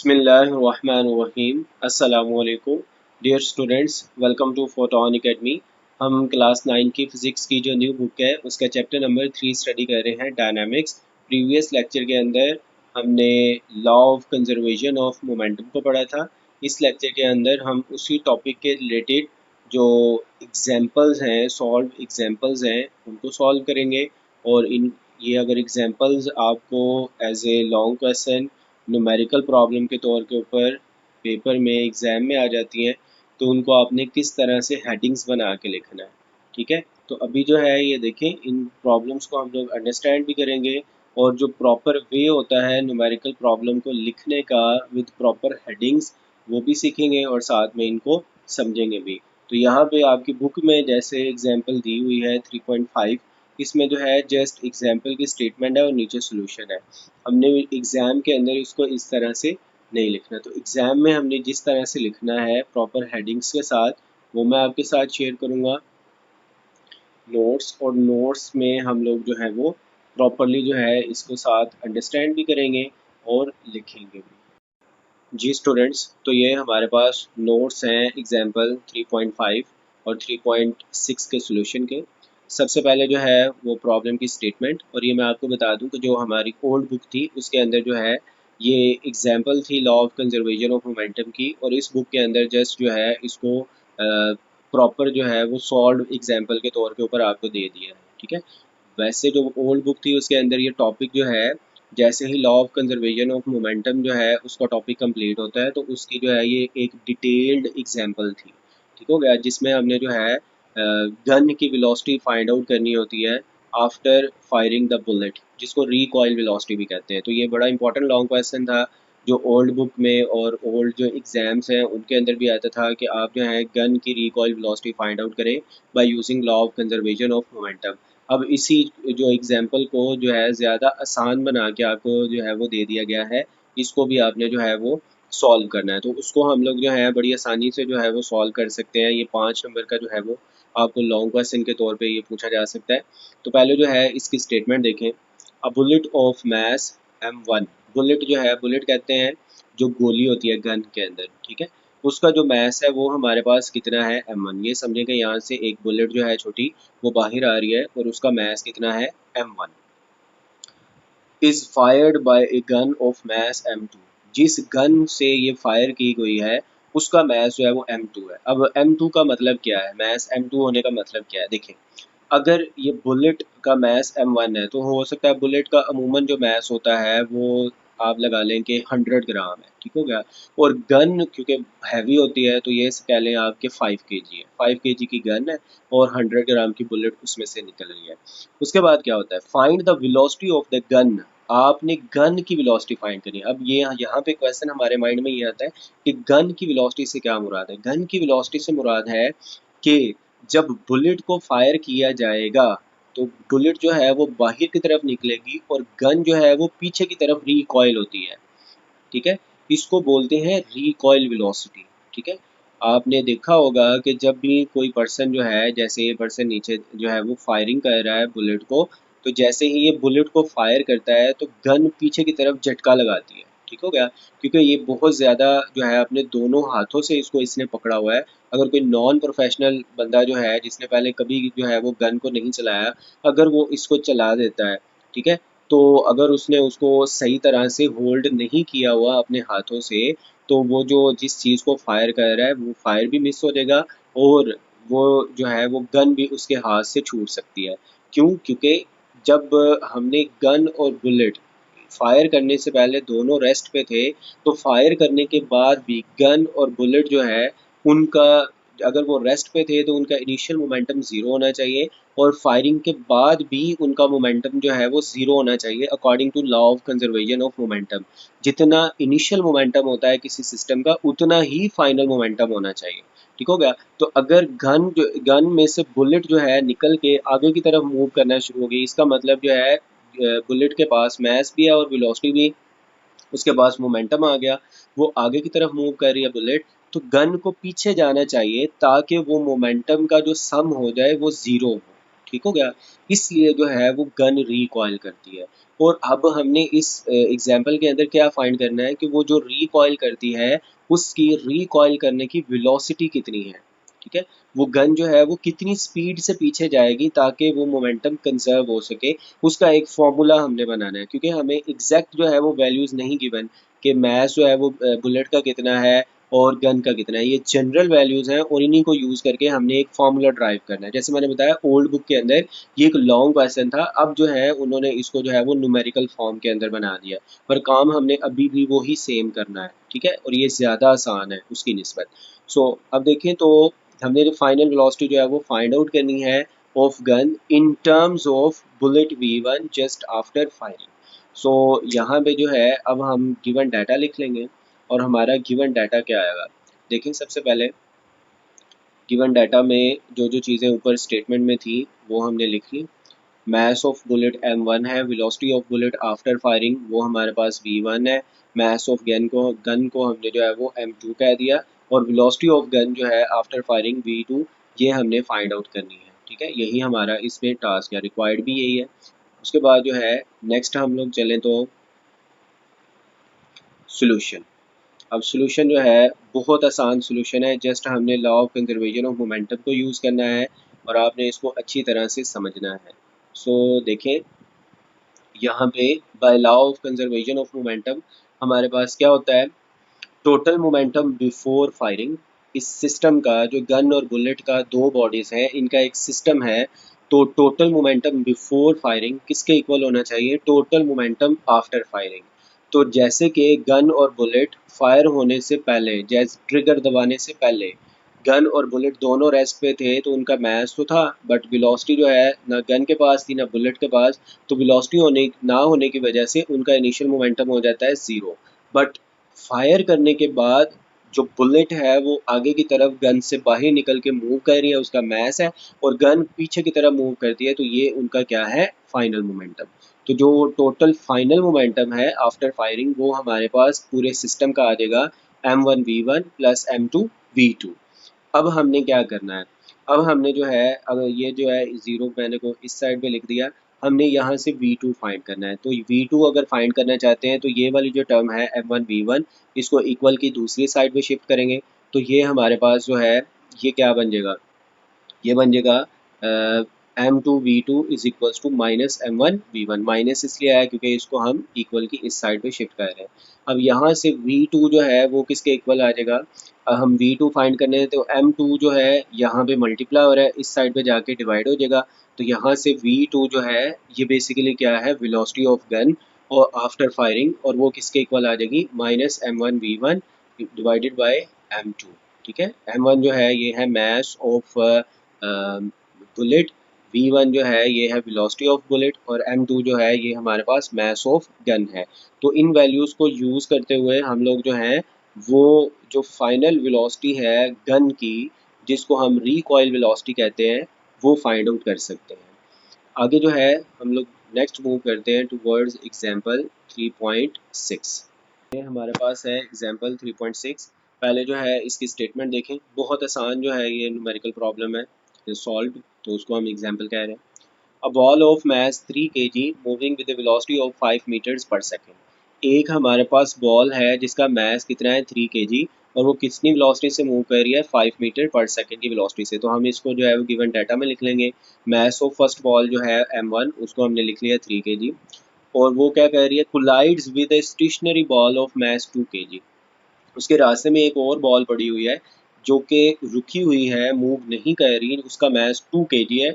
बिस्मिल्लाहिर्रहमानिर्रहीम। अस्सलामुअलैकुम dear students, welcome to Photon Academy. हम क्लास 9 की फ़िज़िक्स की जो न्यू बुक है उसका चैप्टर नंबर 3 स्टडी कर रहे हैं, डायनामिक्स। प्रीवियस लेक्चर के अंदर हमने law of conservation of momentum को पढ़ा था। इस लेक्चर के अंदर हम उसी टॉपिक के रिलेटेड जो एग्जांपल्स हैं, सॉल्व एग्जांपल्स हैं, उनको सॉल्व करेंगे। और ये अगर एग्जांपल्स आपको as a long question numerical problem के तौर के ऊपर पेपर में एग्ज़ाम में आ जाती हैं, तो उनको आपने किस तरह से हेडिंग्स बना के लिखना है। ठीक है, तो अभी जो है ये देखें, इन प्रॉब्लम्स को हम लोग अंडरस्टैंड भी करेंगे और जो प्रॉपर वे होता है न्यूमेरिकल प्रॉब्लम को लिखने का विद प्रॉपर हेडिंग्स, वो भी सीखेंगे और साथ में इनको समझेंगे भी। तो यहाँ पे आपकी बुक में जैसे एग्जाम्पल दी हुई है 3.5, इसमें जो है जस्ट एग्जाम्पल की स्टेटमेंट है और नीचे सोल्यूशन है। हमने एग्ज़ाम के अंदर इसको इस तरह से नहीं लिखना। तो एग्ज़ाम में हमने जिस तरह से लिखना है प्रॉपर हेडिंग्स के साथ, वो मैं आपके साथ शेयर करूँगा नोट्स। और नोट्स में हम लोग जो है वो प्रॉपरली जो है इसको साथ अंडरस्टैंड भी करेंगे और लिखेंगे भी। जी स्टूडेंट्स, तो ये हमारे पास नोट्स हैं एग्जाम्पल 3.5 और 3.6 के सोल्यूशन के। सबसे पहले जो है वो प्रॉब्लम की स्टेटमेंट, और ये मैं आपको बता दूं कि जो हमारी ओल्ड बुक थी उसके अंदर जो है ये एग्जाम्पल थी law of conservation of momentum की, और इस बुक के अंदर जस्ट जो है इसको प्रॉपर जो है वो सॉल्व एग्जाम्पल के तौर के ऊपर आपको दे दिया है। ठीक है, वैसे जो ओल्ड बुक थी उसके अंदर ये टॉपिक जो है, जैसे ही law of conservation of momentum जो है उसका टॉपिक कंप्लीट होता है तो उसकी जो है ये एक डिटेल्ड एग्जांपल थी। ठीक हो गया, जिसमें हमने जो है गन की वेलोसिटी फाइंड आउट करनी होती है आफ्टर फायरिंग द बुलेट, जिसको रिकॉइल वेलोसिटी भी कहते हैं। तो ये बड़ा इंपॉर्टेंट लॉन्ग क्वेश्चन था जो ओल्ड बुक में और ओल्ड जो एग्जाम्स हैं उनके अंदर भी आता था कि आप जो है गन की रिकॉइल वेलोसिटी फाइंड आउट करें by using law of conservation of momentum. अब इसी जो एग्जाम्पल को जो है ज़्यादा आसान बना के आपको जो है वो दे दिया गया है, इसको भी आपने जो है वो सॉल्व करना है। तो उसको हम लोग जो है बड़ी आसानी से जो है वो सॉल्व कर सकते हैं। ये 5 नंबर का जो है वो आपको लॉन्ग क्वेश्चन के तौर पे ये पूछा जा सकता है। तो पहले जो है इसकी स्टेटमेंट देखें। A bullet of mass m1, bullet जो है, बुलेट कहते हैं जो गोली होती है गन के अंदर। ठीक है, उसका जो मैस है वो हमारे पास कितना है m1। ये समझें कि यहाँ से एक बुलेट जो है छोटी वो बाहर आ रही है और उसका मैस कितना है m1। Is fired by a gun of mass m2, जिस गन से ये फायर की गई है उसका मैस जो है वो m2 है। अब m2 का मतलब क्या है, मैस m2 होने का मतलब क्या है? देखिए, अगर ये बुलेट का मैस m1 है तो हो सकता है बुलेट का अमूमन जो मैस होता है वो आप लगा लें कि 100 ग्राम है। ठीक हो गया, और गन क्योंकि हैवी होती है तो ये कह लें आपके 5 kg है, 5 kg की गन है और 100 ग्राम की बुलेट उसमें से निकल रही है। उसके बाद क्या होता है, find the velocity of the gun, आपने गन की वेलोसिटी फाइंड करनी है। अब ये यहाँ पे क्वेश्चन हमारे माइंड में ये आता है कि गन की वेलोसिटी से क्या मुराद है। गन की वेलोसिटी से मुराद है कि जब बुलेट को फायर किया जाएगा तो बुलेट जो है वो बाहर की तरफ निकलेगी और गन जो है वो पीछे की तरफ रिकॉइल होती है। ठीक है, इसको बोलते हैं रिकॉइल वेलोसिटी। ठीक है, आपने देखा होगा कि जब भी कोई पर्सन जो है, जैसे ये पर्सन नीचे जो है वो फायरिंग कर रहा है बुलेट को, तो जैसे ही ये बुलेट को फायर करता है तो गन पीछे की तरफ झटका लगाती है। ठीक हो गया, क्योंकि ये बहुत ज़्यादा जो है अपने दोनों हाथों से इसको इसने पकड़ा हुआ है। अगर कोई नॉन प्रोफेशनल बंदा जो है जिसने पहले कभी जो है वो गन को नहीं चलाया, अगर वो इसको चला देता है, ठीक है, तो अगर उसने उसको सही तरह से होल्ड नहीं किया हुआ अपने हाथों से, तो वो जो जिस चीज़ को फायर कर रहा है वो फायर भी मिस हो जाएगा और वो जो है वो गन भी उसके हाथ से छूट सकती है। क्यों? क्योंकि जब हमने गन और बुलेट फायर करने से पहले दोनों रेस्ट पे थे, तो फायर करने के बाद भी गन और बुलेट जो है उनका, अगर वो रेस्ट पे थे तो उनका इनिशियल मोमेंटम ज़ीरो होना चाहिए और फायरिंग के बाद भी उनका मोमेंटम जो है वो ज़ीरो होना चाहिए according to law of conservation of momentum. जितना इनिशियल मोमेंटम होता है किसी सिस्टम का उतना ही फाइनल मोमेंटम होना चाहिए। ठीक हो गया, तो अगर गन में से बुलेट जो है निकल के आगे की तरफ मूव करना शुरू हो गई, इसका मतलब जो है बुलेट के पास मैस भी है और वेलोसिटी भी, उसके पास मोमेंटम आ गया, वो आगे की तरफ मूव कर रही है बुलेट, तो गन को पीछे जाना चाहिए ताकि वो मोमेंटम का जो सम हो जाए वो ज़ीरो हो। ठीक हो गया, इसलिए जो है वो गन रिकॉइल करती है। और अब हमने इस एग्जाम्पल के अंदर क्या फाइंड करना है कि वो जो रिकॉइल करती है उसकी रिकॉइल करने की वेलोसिटी कितनी है, ठीक है। वो गन जो है वो कितनी स्पीड से पीछे जाएगी ताकि वो मोमेंटम कंजर्व हो सके, उसका एक फॉर्मूला हमने बनाना है। क्योंकि हमें एग्जैक्ट जो है वो वैल्यूज़ नहीं गिवन कि मास जो है वो बुलेट का कितना है और गन का कितना है, ये जनरल वैल्यूज़ हैं और इन्हीं को यूज़ करके हमने एक फार्मूला ड्राइव करना है। जैसे मैंने बताया ओल्ड बुक के अंदर ये एक लॉन्ग क्वेश्चन था, अब जो है उन्होंने इसको जो है वो न्यूमेरिकल फॉर्म के अंदर बना दिया, पर काम हमने अभी भी वही सेम करना है, ठीक है, और ये ज़्यादा आसान है उसकी निस्बत। सो अब देखें तो हमने जो फाइनल वेलोसिटी जो है वो फाइंड आउट करनी है of gun in terms of bullet V1 just after firing. So यहाँ पे जो है अब हम गिवन डाटा लिख लेंगे और हमारा गिवन डाटा क्या आएगा। देखें सबसे पहले गिवन डाटा में जो जो चीज़ें ऊपर स्टेटमेंट में थी वो हमने लिख ली। मास ऑफ बुलेट M1 है, velocity of bullet after firing वो हमारे पास V1 है, मास ऑफ गन को हमने जो है वो M2 कह दिया और वेलोसिटी ऑफ गन जो है आफ्टर फायरिंग V2 ये हमने फाइंड आउट करनी है, ठीक है। यही हमारा इसमें टास्क है, रिक्वायर्ड भी यही है। उसके बाद जो है नेक्स्ट हम लोग चलें तो सोल्यूशन। अब सोल्यूशन जो है बहुत आसान सोल्यूशन है, जस्ट हमने law of conservation of momentum को यूज़ करना है और आपने इसको अच्छी तरह से समझना है। सो देखें यहाँ पे by law of conservation of momentum हमारे पास क्या होता है, टोटल मोमेंटम बिफोर फायरिंग। इस सिस्टम का जो गन और बुलेट का दो बॉडीज़ हैं इनका एक सिस्टम है, तो टोटल मोमेंटम बिफोर फायरिंग किसके इक्वल होना चाहिए, टोटल मोमेंटम आफ्टर फायरिंग। तो जैसे कि गन और बुलेट फायर होने से पहले, जैसे ट्रिगर दबाने से पहले गन और बुलेट दोनों रेस्ट पे थे तो उनका मैच तो था, बट वेलोसिटी जो है ना गन के पास थी ना बुलेट के पास, तो वेलोसिटी होने ना होने की वजह से उनका इनिशियल मोमेंटम हो जाता है ज़ीरो। बट फायर करने के बाद जो बुलेट है वो आगे की तरफ गन से बाहर निकल के मूव कर रही है, उसका मैस है, और गन पीछे की तरफ मूव करती है, तो ये उनका क्या है, फाइनल मोमेंटम। तो जो टोटल फाइनल मोमेंटम है आफ्टर फायरिंग वो हमारे पास पूरे सिस्टम का आ जाएगा M1V1 प्लस M2V2। अब हमने क्या करना है, अब हमने जो है अगर ये जो है ज़ीरो मैंने को इस साइड पे लिख दिया, हमने यहाँ से V2 फाइंड करना है। तो V2 अगर फाइंड करना चाहते हैं तो ये वाली जो टर्म है M1V1 इसको इक्वल की दूसरी साइड पे शिफ्ट करेंगे, तो ये हमारे पास जो है ये क्या बन जाएगा, ये बन जाएगा M2V2 is equals to minus M1V1। Minus इसलिए आया क्योंकि इसको हम इक्वल की इस साइड पे शिफ्ट कर रहे हैं। अब यहाँ से V2 जो है वो किसके इक्वल आ जाएगा, हम V2 फाइंड करने हैं तो M2 जो है यहाँ पे मल्टीप्लाई हो रहा है, इस साइड पे जाके डिवाइड हो जाएगा, तो यहाँ से V2 जो है ये बेसिकली क्या है, वेलोसिटी ऑफ गन और आफ्टर फायरिंग, और वो किसके इक्वल आ जाएगी, minus M1V1 divided by M2, ठीक है। M1 जो है ये है मास ऑफ बुलेट, V1 जो है ये है वेलोसिटी ऑफ बुलेट और M2 जो है ये हमारे पास मास ऑफ गन है। तो इन वैल्यूज़ को यूज़ करते हुए हम लोग जो हैं वो जो फाइनल वेलोसिटी है गन की, जिसको हम रिकॉइल वेलोसिटी कहते हैं, वो फाइंड आउट कर सकते हैं। आगे जो है हम लोग नेक्स्ट मूव करते हैं टुवर्ड्स एग्जांपल 3.6। ये हमारे पास है एग्जांपल 3.6। पहले जो है इसकी स्टेटमेंट देखें, बहुत आसान जो है ये न्यूमेरिकल प्रॉब्लम है, सॉल्व, तो उसको हम एग्जांपल कह रहे हैं। A ball of mass 3 kg moving with velocity of 5 metres per second. एक हमारे पास बॉल है जिसका मास कितना है 3 kg और वो कितनी वेलोसिटी से मूव कर रही है 5 मीटर पर सेकेंड की वेलोसिटी से। तो हम इसको जो है वो गिवन डाटा में लिख लेंगे। मास ऑफ फर्स्ट बॉल जो है M1 उसको हमने लिख लिया 3 kg, और वो क्या कर रही है, collides with a stationary ball of mass 2 kg। उसके रास्ते में एक और बॉल पड़ी हुई है जो कि रुकी हुई है, मूव नहीं कर रही, उसका मास 2 kg है।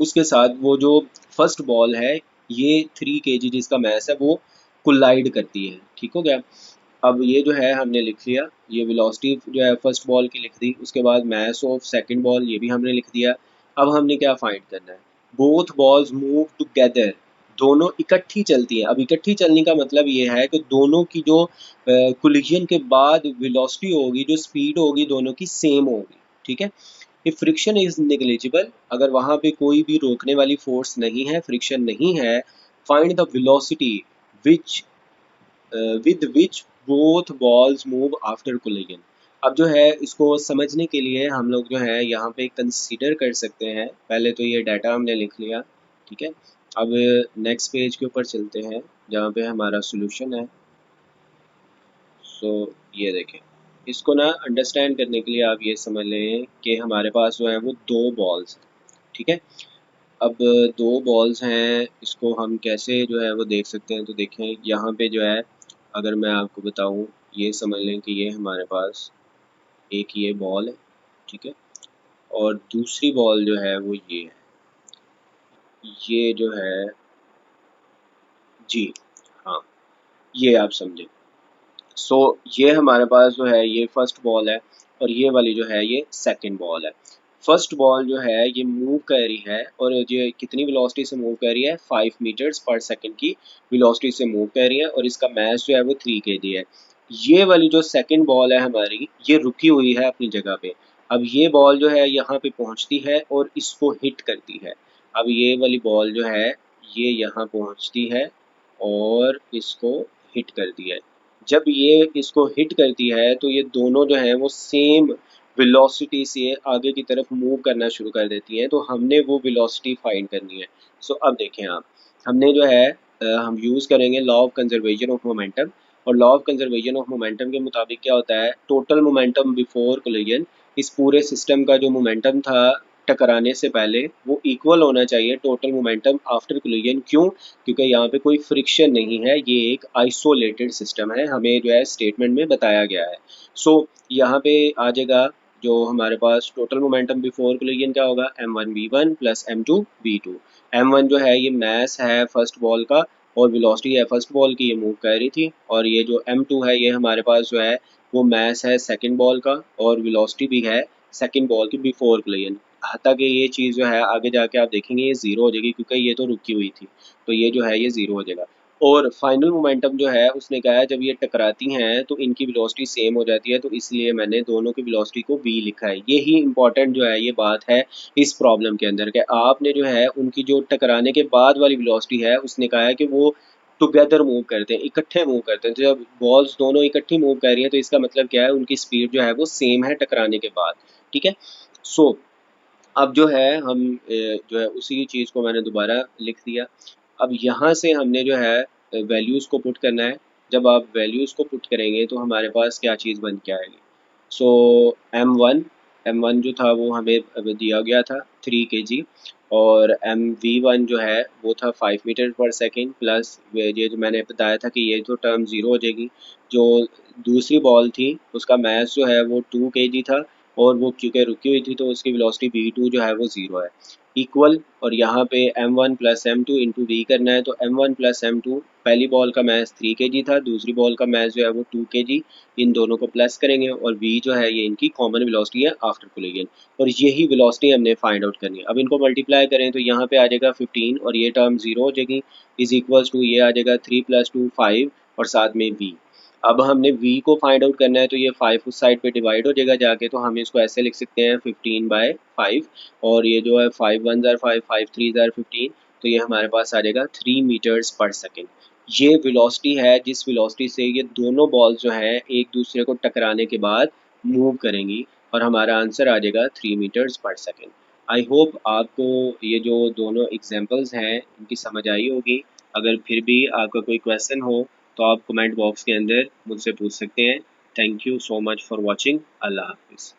उसके साथ वो जो फर्स्ट बॉल है ये 3 kg जिसका मास है वो कोलाइड करती है, ठीक हो गया। अब ये जो है हमने लिख लिया, ये वेलोसिटी जो है फर्स्ट बॉल की लिख दी, उसके बाद मास ऑफ सेकंड बॉल ये भी हमने लिख दिया। अब हमने क्या फाइंड करना है, बोथ बॉल्स मूव टुगेदर, दोनों इकट्ठी चलती हैं। अब इकट्ठी चलने का मतलब ये है कि दोनों की जो कोलिजन के बाद वेलोसिटी होगी, जो स्पीड होगी, दोनों की सेम होगी, ठीक है। इफ फ्रिक्शन इज नेग्लिजिबल, अगर वहाँ पे कोई भी रोकने वाली फोर्स नहीं है, फ्रिक्शन नहीं है, find the velocity which with which both balls move after collision. अब जो है इसको समझने के लिए हम लोग जो है यहाँ पे कंसीडर कर सकते हैं, पहले तो ये डाटा हमने लिख लिया, ठीक है। अब नेक्स्ट पेज के ऊपर चलते हैं जहाँ पे हमारा सोल्यूशन है। सो ये देखें, इसको ना अंडरस्टैंड करने के लिए आप ये समझ लें कि हमारे पास जो है वो दो बॉल्स हैं, ठीक है। अब दो बॉल्स हैं, इसको हम कैसे जो है वो देख सकते हैं, तो देखें यहाँ पे जो है, अगर मैं आपको बताऊँ, ये समझ लें कि ये हमारे पास एक ये बॉल है, ठीक है, और दूसरी बॉल जो है वो ये है, ये जो है, जी हाँ, ये आप समझें। सो ये हमारे पास जो है ये फर्स्ट बॉल है और ये वाली जो है ये सेकंड बॉल है। फर्स्ट बॉल जो है ये मूव कर रही है और ये कितनी वेलोसिटी से मूव कर रही है, 5 मीटर्स पर सेकंड की वेलोसिटी से मूव कर रही है और इसका मास जो है वो 3 kg है। ये वाली जो सेकंड बॉल है हमारी, ये रुकी हुई है अपनी जगह पे। अब ये बॉल जो है यहाँ पे पहुँचती है और इसको हिट करती है। अब ये वाली बॉल जो है ये यहाँ पहुँचती है और इसको हिट करती है। जब ये इसको हिट करती है तो ये दोनों जो है वो सेम वेलोसिटी से आगे की तरफ मूव करना शुरू कर देती हैं, तो हमने वो वेलोसिटी फाइंड करनी है। सो अब देखें आप, हमने जो है हम यूज़ करेंगे law of conservation of momentum. और law of conservation of momentum के मुताबिक क्या होता है, टोटल मोमेंटम बिफोर कोलिजन, इस पूरे सिस्टम का जो मोमेंटम था टकराने से पहले, वो इक्वल होना चाहिए टोटल मोमेंटम आफ्टर कोलिजन। क्यों? क्योंकि यहाँ पे कोई फ्रिक्शन नहीं है, ये एक आइसोलेटेड सिस्टम है, हमें जो है स्टेटमेंट में बताया गया है। सो यहाँ पे आ जाएगा जो हमारे पास टोटल मोमेंटम बिफोर कोलिजन क्या होगा, m1v1 प्लस m2v2। m1 जो है ये मास है फर्स्ट बॉल का और वेलोसिटी है फर्स्ट बॉल की, ये मूव कर रही थी। और ये जो m2 है ये हमारे पास जो है वो मास है सेकेंड बॉल का और वेलोसिटी भी है सेकेंड बॉल की बिफोर कोलिजन। हालांकि ये चीज़ जो है आगे जाके आप देखेंगे ये ज़ीरो हो जाएगी क्योंकि ये तो रुकी हुई थी, तो ये जो है ये ज़ीरो हो जाएगा। और फाइनल मोमेंटम जो है उसने कहा है जब ये टकराती हैं तो इनकी वेलोसिटी सेम हो जाती है, तो इसलिए मैंने दोनों की वेलोसिटी को v लिखा है। यही इंपॉर्टेंट जो है ये बात है इस प्रॉब्लम के अंदर कि आपने जो है उनकी जो टकराने के बाद वाली वेलोसिटी है उसने कहा है कि वो टुगेदर मूव करते हैं, इकट्ठे मूव करते हैं। तो जब बॉल्स दोनों इकट्ठी मूव कर रही हैं तो इसका मतलब क्या है, उनकी स्पीड जो है वो सेम है टकराने के बाद, ठीक है। सो अब जो है हम जो है उसी चीज़ को मैंने दोबारा लिख दिया। अब यहाँ से हमने जो है वैल्यूज़ को पुट करना है। जब आप वैल्यूज़ को पुट करेंगे तो हमारे पास क्या चीज़ बन के आएगी। सो M1 जो था वो हमें दिया गया था 3 kg और MV1 जो है वो था 5 मीटर पर सेकेंड प्लस ये जो मैंने बताया था कि ये जो टर्म ज़ीरो हो जाएगी। जो दूसरी बॉल थी उसका मास जो है वो 2 kg था और वो क्योंकि रुकी हुई थी तो उसकी वेलोसिटी v2 जो है वो ज़ीरो है, इक्वल। और यहाँ पे m1 plus m2 into we करना है, तो m1 प्लस m2, पहली बॉल का मास 3 kg था, दूसरी बॉल का मास जो है वो 2 kg, इन दोनों को प्लस करेंगे और v जो है ये इनकी कॉमन वेलोसिटी है आफ्टर कोलिजन। और यही वेलोसिटी हमने फाइंड आउट करनी है। अब इनको मल्टीप्लाई करें तो यहाँ पे आ जाएगा 15 और ये टर्म ज़ीरो हो जाएगी, इज इक्वल्स टू ये आ जाएगा 3 + 2 5 और साथ में v। अब हमने v को फाइंड आउट करना है, तो ये 5 उस साइड पे डिवाइड हो जाएगा जाके, तो हम इसको ऐसे लिख सकते हैं 15/5 और ये जो है 5 1 ज़ार 5 5 3 ज़ार 15, तो ये हमारे पास आ जाएगा 3 मीटर्स पर सेकेंड। ये वेलोसिटी है जिस वेलोसिटी से ये दोनों बॉल्स जो हैं एक दूसरे को टकराने के बाद मूव करेंगी और हमारा आंसर आ जाएगा 3 metres per second. I hope आपको ये जो दोनों एग्जांपल्स हैं इनकी समझ आई होगी। अगर फिर भी आपका कोई क्वेश्चन हो तो आप कमेंट बॉक्स के अंदर मुझसे पूछ सकते हैं। Thank you so much for watching. अल्लाह हाफिज़।